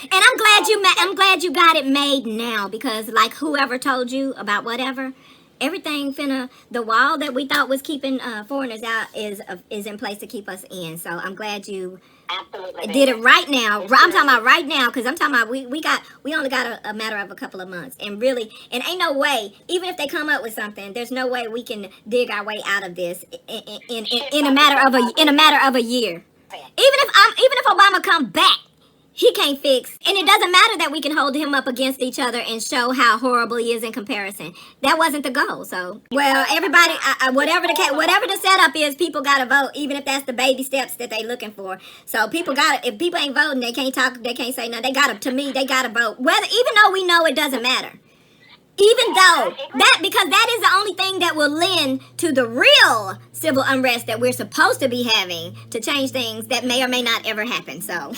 And I'm glad you got it made now, because like whoever told you about whatever, everything the wall that we thought was keeping foreigners out is in place to keep us in. So I'm glad you did it right now. I'm talking about right now, because I'm talking about we only got a matter of a couple of months, and really, and ain't no way, even if they come up with something, there's no way we can dig our way out of this in a matter of a year. Even if Obama come back, he can't fix, and it doesn't matter that we can hold him up against each other and show how horrible he is in comparison. That wasn't the goal. So, well, everybody, whatever the setup is, people gotta vote, even if that's the baby steps that they looking for. So people gotta, if people ain't voting, they can't talk, they can't say nothing. They gotta, to me, they gotta vote. Even though we know it doesn't matter. Even though because that is the only thing that will lend to the real civil unrest that we're supposed to be having to change things that may or may not ever happen. So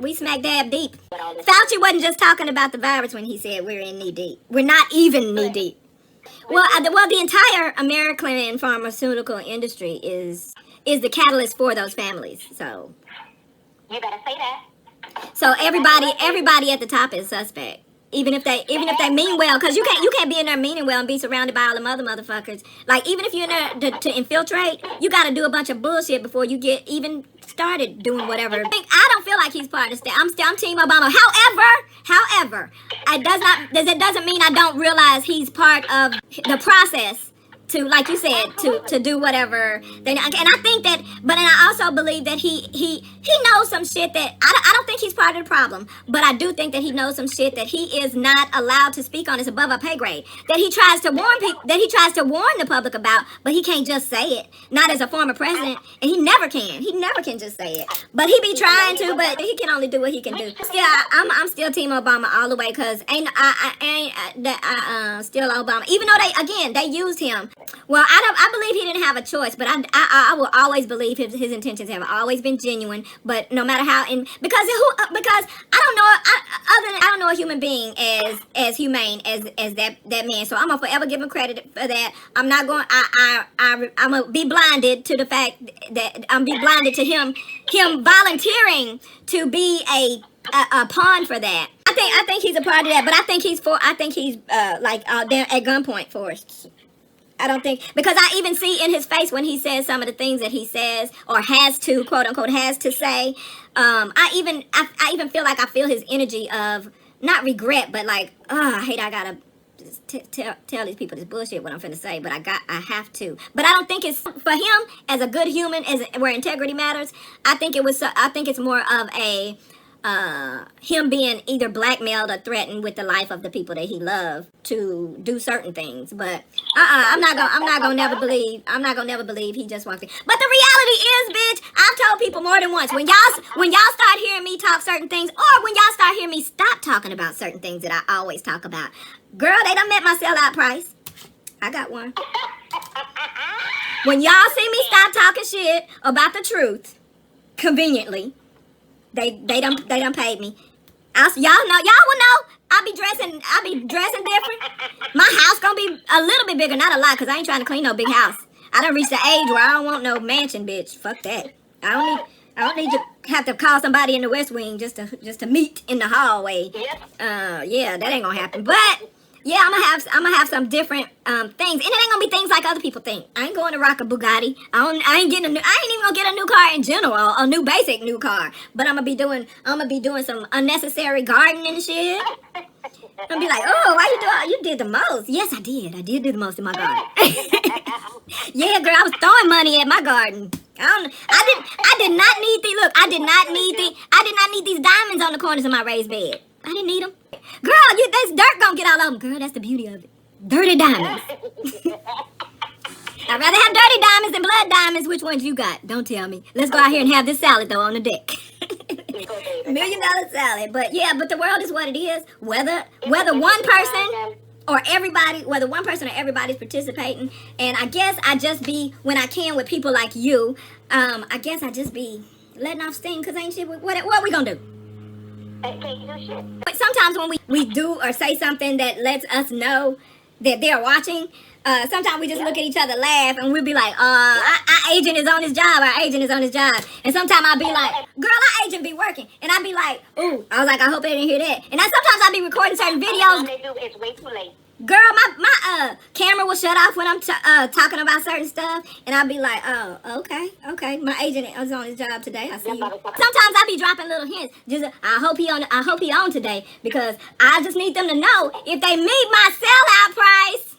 we smack dab deep. Fauci wasn't just talking about the virus when he said we're in knee deep. We're not even knee deep. Well, the entire American pharmaceutical industry is the catalyst for those families. So you better say that. So everybody at the top is suspect. Even if they mean well, because you can't be in there meaning well and be surrounded by all the other motherfuckers. Like, even if you're in there to infiltrate, you got to do a bunch of bullshit before you get even started doing whatever. I don't feel like he's part of the state. I'm Team Obama. However, it doesn't mean I don't realize he's part of the process to, like you said, to do whatever. And I think that, but and I also believe that he knows some shit that I don't think he's part of the problem, but I do think that he knows some shit that he is not allowed to speak on. It's above our pay grade. That he tries to warn the public about, but he can't just say it. Not as a former president, and he never can. He never can just say it. But he be trying to, but he can only do what he can do. Still, I'm still Team Obama all the way, because still Obama. Even though they used him. Well, I believe he didn't have a choice, but I will always believe his intentions have always been genuine. But no matter how, because I don't know a human being as humane as that man. So I'm gonna forever give him credit for that. I'm not going. I'm gonna be blinded to the fact that to him volunteering to be a pawn for that. I think he's a part of that, but I think he's like there at gunpoint for us. I don't think, because I even see in his face when he says some of the things that he says or has to, quote unquote, has to say. I even feel like I feel his energy of not regret, but like, I hate I gotta tell these people this bullshit what I'm finna say, but I have to. But I don't think it's for him as a good human, where integrity matters. I think it's more of a him being either blackmailed or threatened with the life of the people that he loved to do certain things. But I'm not gonna never believe he just walked in. But the reality is, bitch, I've told people more than once, when y'all start hearing me talk certain things, or when y'all start hearing me stop talking about certain things that I always talk about, girl, they done met my sellout price. I got one. When y'all see me stop talking shit about the truth, conveniently, They done paid me. Y'all will know. I'll be dressing different. My house gonna be a little bit bigger, not a lot, cause I ain't trying to clean no big house. I done reached the age where I don't want no mansion, bitch. Fuck that. I don't need to have to call somebody in the West Wing just to meet in the hallway. Yeah, that ain't gonna happen. But yeah, I'm gonna have some different things, and it ain't gonna be things like other people think. I ain't going to rock a Bugatti. I ain't even gonna get a new car in general, a new basic new car. But I'm gonna be doing some unnecessary gardening and shit. I'm gonna be like, oh, why you doing? You did the most. Yes, I did. I did do the most in my garden. Yeah, girl, I was throwing money at my garden. I did not need these diamonds on the corners of my raised bed. I didn't need them. Girl, this dirt gonna get all over them. Girl, that's the beauty of it. Dirty diamonds. I'd rather have dirty diamonds than blood diamonds. Which ones you got? Don't tell me. Let's go out here and have this salad, though, on the deck. $1 million salad. But yeah, but the world is what it is. Whether one person or everybody's participating. And I guess I just be, when I can with people like you, I guess I just be letting off steam, because ain't shit. What we gonna do? But sometimes when we do or say something that lets us know that they're watching. Sometimes we just look at each other, laugh, and we'll be like, our agent is on his job, our agent is on his job. And sometimes I'll be like, girl, our agent be working. And I'll be like, ooh, I was like, I hope they didn't hear that. And sometimes I'll be recording certain videos. They do, it's way too late. Girl, my camera will shut off when I'm talking about certain stuff, and I'll be like, oh, okay, my agent is on his job today. I see you. Sometimes I'll be dropping little hints. Just I hope he on today, because I just need them to know if they meet my sellout price,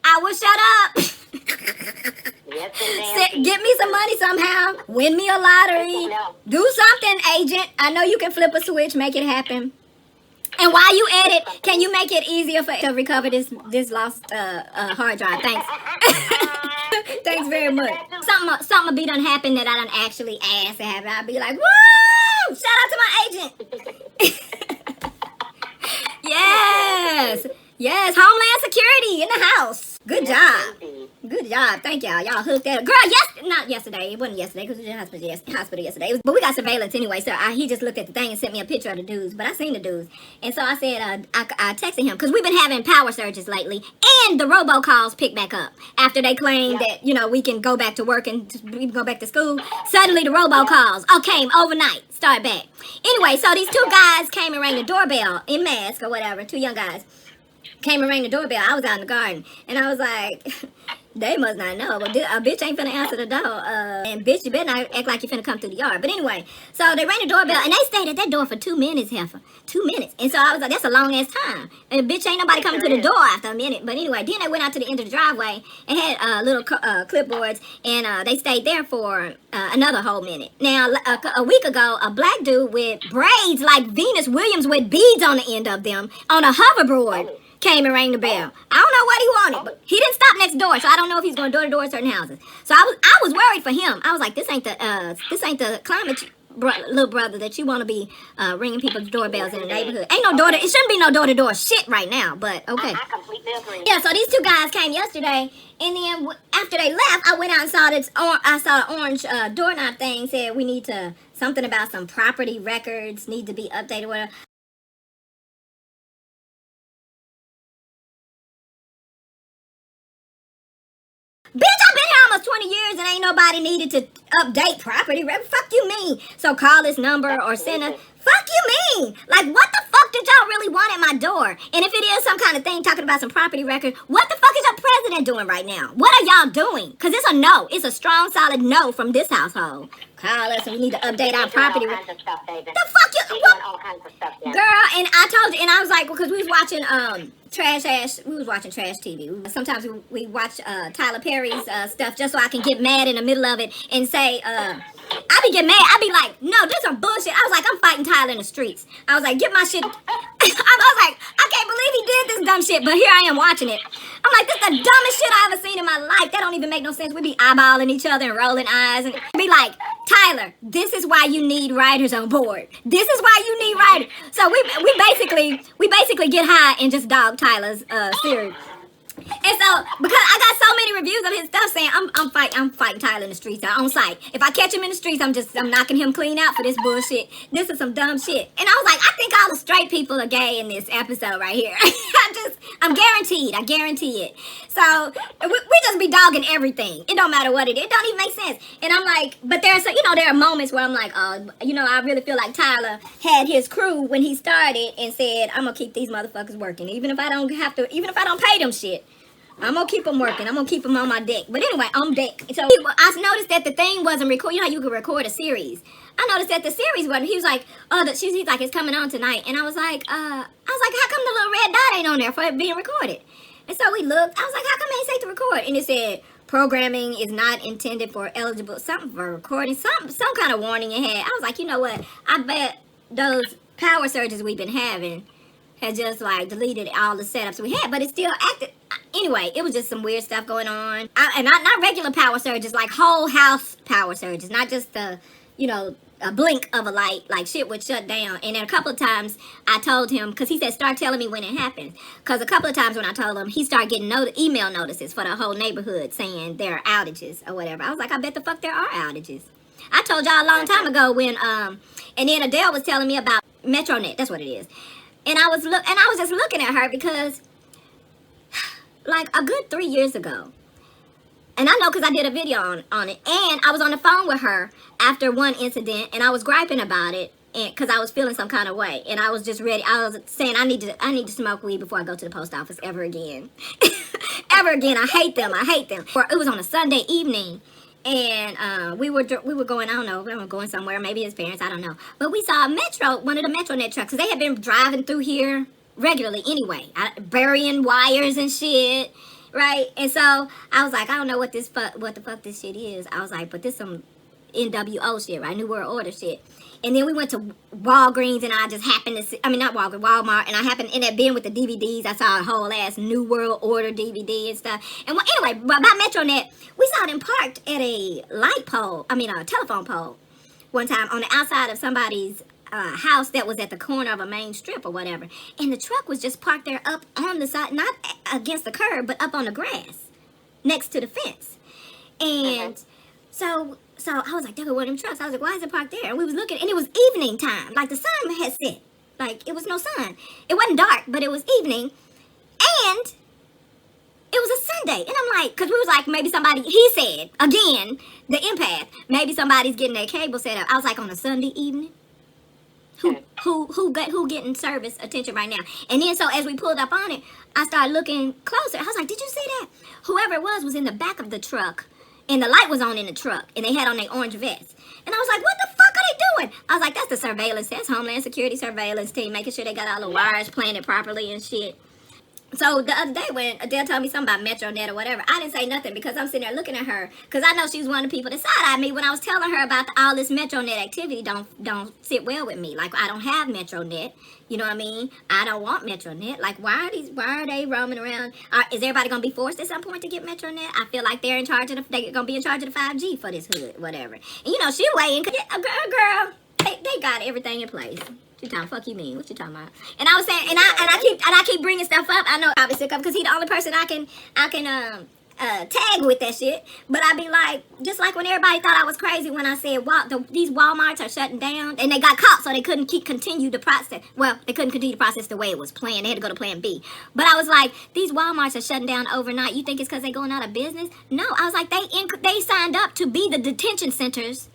I will shut up. Yes, Get me some money somehow. Win me a lottery. Do something, agent. I know you can flip a switch, make it happen. And while you at it, can you make it easier to recover this lost hard drive? Thanks. Thanks very much. Something will be done happen that I done actually asked to happen. I'll be like, woo! Shout out to my agent. Yes. Homeland Security in the house. Good job. Good job. Thank y'all. Y'all hooked that up. Girl, not yesterday. It wasn't yesterday because we was in the hospital yesterday. But we got surveillance anyway. So he just looked at the thing and sent me a picture of the dudes. But I seen the dudes. And so I said, I texted him because we've been having power surges lately. And the robocalls picked back up. After they claimed that, we can go back to work and we can go back to school. Suddenly the robocalls came overnight. Started back. Anyway, so these two guys came and rang the doorbell in mask or whatever. Two young guys. Came and rang the doorbell. I was out in the garden. And I was like, they must not know. But a bitch ain't finna answer the door. And bitch, you better not act like you finna come through the yard. But anyway, so they rang the doorbell. And they stayed at that door for 2 minutes, heifer. 2 minutes. And so I was like, that's a long ass time. And bitch, ain't nobody coming to the door after a minute. But anyway, then they went out to the end of the driveway and had little clipboards. And they stayed there for another whole minute. Now, a week ago, a black dude with braids like Venus Williams with beads on the end of them on a hoverboard came and rang the bell. I don't know what he wanted, but he didn't stop next door, so I don't know if he's going door to door at certain houses. So I was worried for him. I was like, this ain't the climate little brother that you want to be ringing people's doorbells in the neighborhood. Ain't no door. It shouldn't be no door to door shit right now. But okay. I completely agree. Yeah. So these two guys came yesterday, and then after they left, I went out and saw this. I saw an orange doorknob thing said we need to something about some property records need to be updated. Whatever. Bitch, I've been here almost 20 years and ain't nobody needed to update property record. Fuck you mean? So call this number or send a... Fuck you mean? Like, what the fuck did y'all really want at my door? And if it is some kind of thing talking about some property record, what the fuck is your president doing right now? What are y'all doing? Because it's a no. It's a strong, solid no from this household. Call us and we need to update our property record. The fuck you... Girl, and I told you, and I was like, because we was watching... we was watching trash TV. Sometimes we watch Tyler Perry's stuff just so I can get mad in the middle of it and say, I be getting mad. I be like, no, this some bullshit. I was like, I'm fighting Tyler in the streets. I was like, get my shit. I was like, I can't believe he did this dumb shit, but here I am watching it. I'm like, this is the dumbest shit I ever seen in my life. That don't even make no sense. We be eyeballing each other and rolling eyes and be like, Tyler, this is why you need writers on board. This is why you need writers. So we basically get high and just dog Tyler's series. And so, because I got so many reviews of his stuff saying I'm fighting Tyler in the streets on site. If I catch him in the streets, I'm knocking him clean out for this bullshit. This is some dumb shit. And I was like, I think all the straight people are gay in this episode right here. I'm guaranteed. I guarantee it. So we just be dogging everything. It don't matter what it is. It don't even make sense. And I'm like, but there are moments where I'm like, I really feel like Tyler had his crew when he started and said, I'm gonna keep these motherfuckers working, even if I don't pay them shit. I'm gonna keep them working. I'm gonna keep them on my deck. But anyway, on deck. So I noticed that the thing wasn't recorded. You know how you could record a series. I noticed that the series wasn't. He was like, he's like, it's coming on tonight. And I was like, how come the little red dot ain't on there for it being recorded? And so we looked. I was like, how come it ain't say to record? And it said, programming is not intended for eligible, something for recording, some kind of warning it had. I was like, you know what? I bet those power surges we've been having had just like deleted all the setups we had, but it still acted. Anyway, it was just some weird stuff going on. And not regular power surges, like whole house power surges, not just a blink of a light, like shit would shut down. And then a couple of times I told him, because he said, start telling me when it happens. Because a couple of times when I told him, he started getting email notices for the whole neighborhood saying there are outages or whatever. I was like, I bet the fuck there are outages. I told y'all a long time ago when, and then Adele was telling me about MetroNet, that's what it is. And I was just looking at her because like a good 3 years ago. And I know because I did a video on it. And I was on the phone with her after one incident, and I was griping about it because I was feeling some kind of way. And I was just ready. I was saying I need to smoke weed before I go to the post office ever again. Ever again. I hate them. I hate them. It was on a Sunday evening. And we were going, I don't know, we were going somewhere, maybe his parents, I don't know. But we saw one of the MetroNet trucks, because they had been driving through here regularly anyway, burying wires and shit, right? And so I was like, I don't know what the fuck this shit is. I was like, but this some NWO shit, right? New World Order shit. And then we went to Walgreens, and I just happened to see, I mean, not Walgreens, Walmart, and I happened to end up being with the DVDs. I saw a whole ass New World Order DVD and stuff. And anyway, about MetroNet, we saw them parked at a a telephone pole one time on the outside of somebody's house that was at the corner of a main strip or whatever. And the truck was just parked there up on the side, not against the curb, but up on the grass next to the fence. And so I was like, there go one of them trucks. I was like, why is it parked there? And we was looking, and it was evening time. Like, the sun had set. Like, it was no sun. It wasn't dark, but it was evening. And it was a Sunday. And I'm like, because we was like, maybe somebody, he said, again, the empath, maybe somebody's getting their cable set up. I was like, on a Sunday evening? Who getting service attention right now? And then so as we pulled up on it, I started looking closer. I was like, did you see that? Whoever it was in the back of the truck. And the light was on in the truck, and they had on their orange vests. And I was like, what the fuck are they doing? I was like, that's the surveillance. That's Homeland Security surveillance team, making sure they got all the wires planted properly and shit. So the other day when Adele told me something about MetroNet or whatever, I didn't say nothing because I'm sitting there looking at her. Because I know she's one of the people that side-eyed me when I was telling her about all this MetroNet activity don't sit well with me. Like, I don't have MetroNet. You know what I mean? I don't want MetroNet. Like, why are they roaming around? Is everybody going to be forced at some point to get MetroNet? I feel like they're going to be in charge of the 5G for this hood, whatever. And, you know, she weighing, girl, they got everything in place. What you talking? Fuck you mean? What you talking about? And I was saying, and I keep bringing stuff up. I know probably sick of because he's the only person I can tag with that shit. But I be like, just like when everybody thought I was crazy when I said these Walmarts are shutting down, and they got caught, so they couldn't continue the process. Well, they couldn't continue the process the way it was planned. They had to go to Plan B. But I was like, these Walmarts are shutting down overnight. You think it's because they're going out of business? No, I was like, they signed up to be the detention centers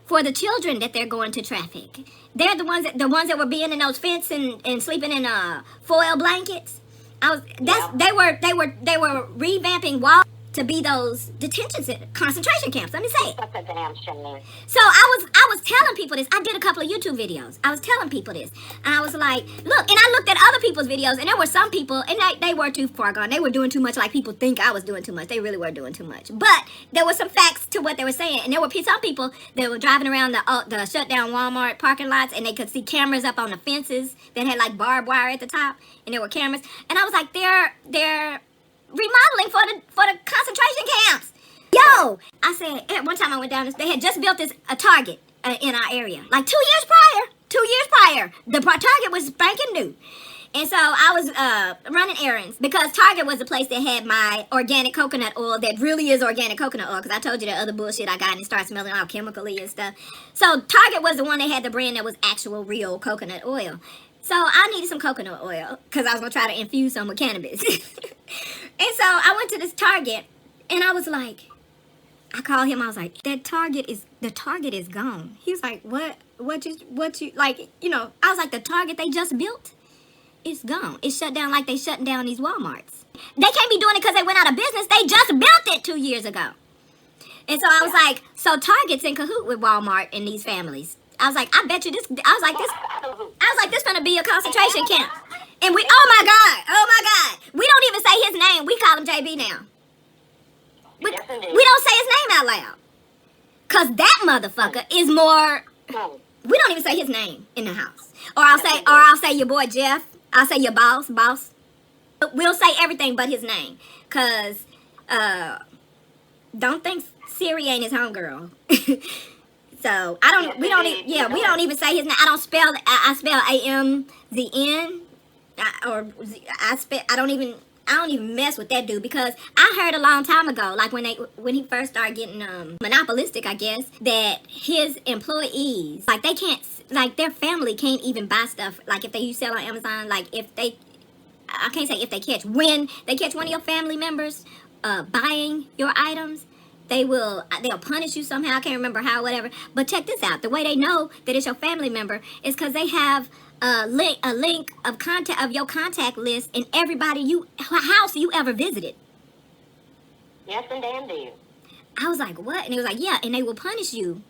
for the children that they're going to traffic. They're the ones that were being in those fences and sleeping in foil blankets. They were revamping Wall to be those concentration camps. Let me say it. That's a damn shame. So I was telling people this. I did a couple of YouTube videos. I was telling people this. And I was like, look, and I looked at other people's videos, and there were some people, and they were too far gone. They were doing too much like people think I was doing too much. They really were doing too much. But there were some facts to what they were saying. And there were some people that were driving around the shut down Walmart parking lots, and they could see cameras up on the fences that had like barbed wire at the top, and there were cameras. And I was like, they're remodeling for the concentration camps. Yo, I said, at one time I went down, they had just built a Target in our area. Like 2 years prior. The Target was spanking new. And so I was running errands because Target was the place that had my organic coconut oil that really is organic coconut oil, because I told you that other bullshit I got and it started smelling all chemically and stuff. So Target was the one that had the brand that was actual real coconut oil. So I needed some coconut oil because I was going to try to infuse some with cannabis. And so I went to this Target, and I was like, I called him, I was like, the Target is gone. He was like, what you, like, you know, I was like, the Target they just built, it's gone. It's shut down like they shutting down these Walmarts. They can't be doing it because they went out of business. They just built it 2 years ago. And so I was like, so Target's in cahoot with Walmart and these families. I was like, I bet you this, this gonna be a concentration camp. And oh my God, we don't even say his name. We call him JB now. We don't say his name out loud. Cause that motherfucker is more, we don't even say his name in the house. Or I'll say your boy Jeff. I'll say your boss. We'll say everything but his name. Cause, don't think Siri ain't his homegirl. So we don't even say his name. I don't spell. I spell AMZN, I don't even mess with that dude, because I heard a long time ago, like when he first started getting monopolistic, I guess, that his employees, like, they can't, like, their family can't even buy stuff. Like, if you sell on Amazon, like, if they, I can't say if they catch, when they catch one of your family members buying your items, they'll punish you somehow. I can't remember how, whatever. But check this out. The way they know that it's your family member is because they have a link of contact of your contact list in everybody house you ever visited. Yes, and damn do. I was like, what? And it was like, yeah, and they will punish you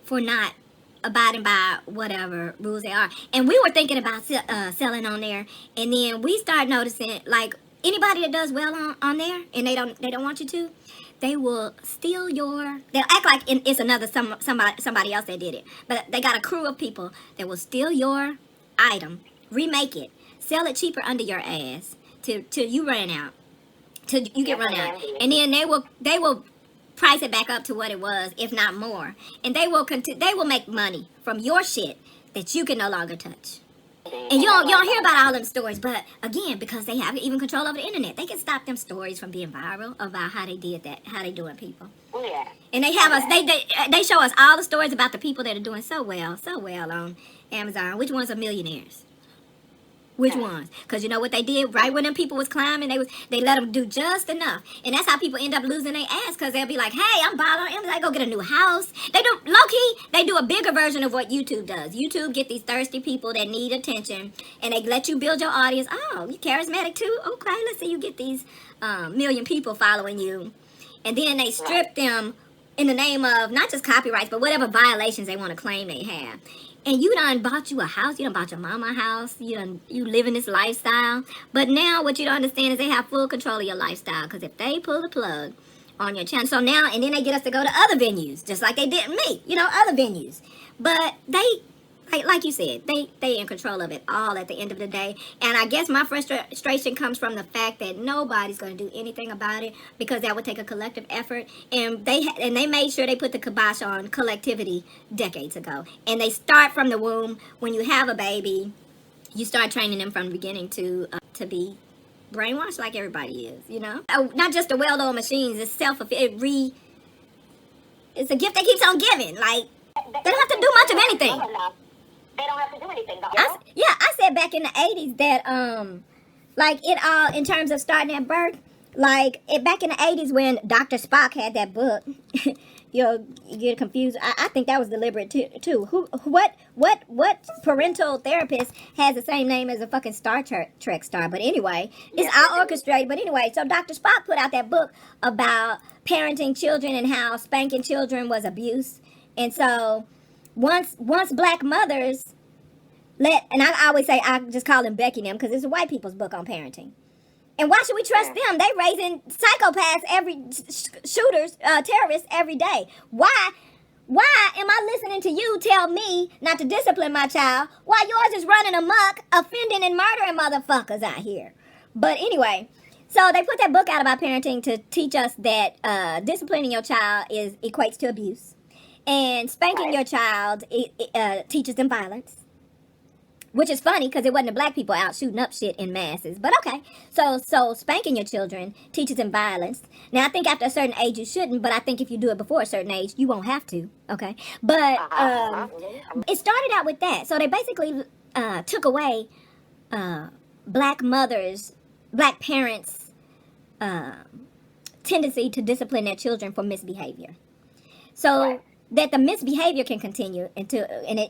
for not abiding by whatever rules they are. And we were thinking about selling on there, and then we started noticing, like, anybody that does well on there, and they don't want you to, they will steal they'll act like it's another somebody else that did it. But they got a crew of people that will steal your item, remake it, sell it cheaper under your ass till you run out. Till you get run out. And then they will price it back up to what it was, if not more. And they will make money from your shit that you can no longer touch. And you don't hear about all them stories, but again, because they have even control over the internet, they can stop them stories from being viral about how they did that, how they doing people. Oh, yeah. And they have us, they show us all the stories about the people that are doing so well on Amazon. Which ones are millionaires? Which ones? Because you know what they did right when them people was climbing? They let them do just enough. And that's how people end up losing their ass, because they'll be like, hey, I'm balling on Amazon, go get a new house. They do, low-key, they do a bigger version of what YouTube does. YouTube get these thirsty people that need attention, and they let you build your audience. Oh, you charismatic too? Okay, let's see you get these million people following you. And then they strip them in the name of not just copyrights, but whatever violations they want to claim they have. And you done bought you a house, you done bought your mama a house, you live in this lifestyle. But now what you don't understand is they have full control of your lifestyle. Because if they pull the plug on your channel, so now, and then they get us to go to other venues, just like they did me, other venues. But they, like you said, they in control of it all at the end of the day. And I guess my frustration comes from the fact that nobody's going to do anything about it, because that would take a collective effort. And they made sure they put the kibosh on collectivity decades ago. And they start from the womb. When you have a baby, you start training them from the beginning to be brainwashed like everybody is, Not just the well-oiled machines, it's it's a gift that keeps on giving. Like, they don't have to do much of anything. They don't have to do anything, though. I said back in the 80s that, like, it all, in terms of starting at birth, like, back in the 80s when Dr. Spock had that book, you get confused. I think that was deliberate, too. What parental therapist has the same name as a fucking Star Trek star? But anyway, it's all orchestrated. But anyway, so Dr. Spock put out that book about parenting children and how spanking children was abuse. And so once black mothers and I always say, I just call them Becky them, because it's a white people's book on parenting. And why should we trust them? They raising psychopaths, shooters, terrorists every day. Why am I listening to you tell me not to discipline my child while yours is running amok, offending and murdering motherfuckers out here? But anyway, so they put that book out about parenting to teach us that disciplining your child equates to abuse. And spanking your child teaches them violence. Which is funny, because it wasn't the black people out shooting up shit in masses. But okay. So spanking your children teaches them violence. Now, I think after a certain age you shouldn't, but I think if you do it before a certain age, you won't have to. Okay? But it started out with that. So they basically took away black parents' tendency to discipline their children for misbehavior. So that the misbehavior can continue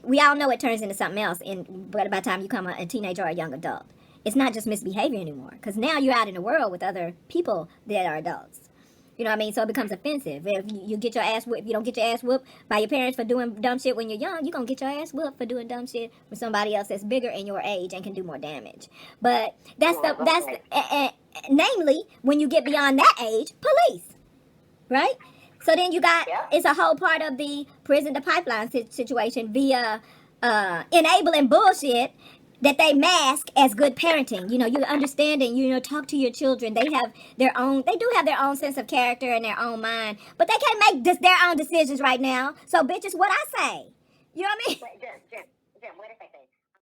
we all know it turns into something else by the time you become a teenager or a young adult. It's not just misbehavior anymore, because now you're out in the world with other people that are adults. You know what I mean? So it becomes offensive. If you get your ass whooped, if you don't get your ass whooped by your parents for doing dumb shit when you're young, you're going to get your ass whooped for doing dumb shit with somebody else that's bigger in your age and can do more damage. But namely, when you get beyond that age, police, right? So then you got, it's a whole part of the prison to pipeline situation via enabling bullshit that they mask as good parenting. You're understanding, talk to your children. They do have their own sense of character and their own mind, but they can't make their own decisions right now. So bitches, what I say? You know what I mean? Jim, what did I say?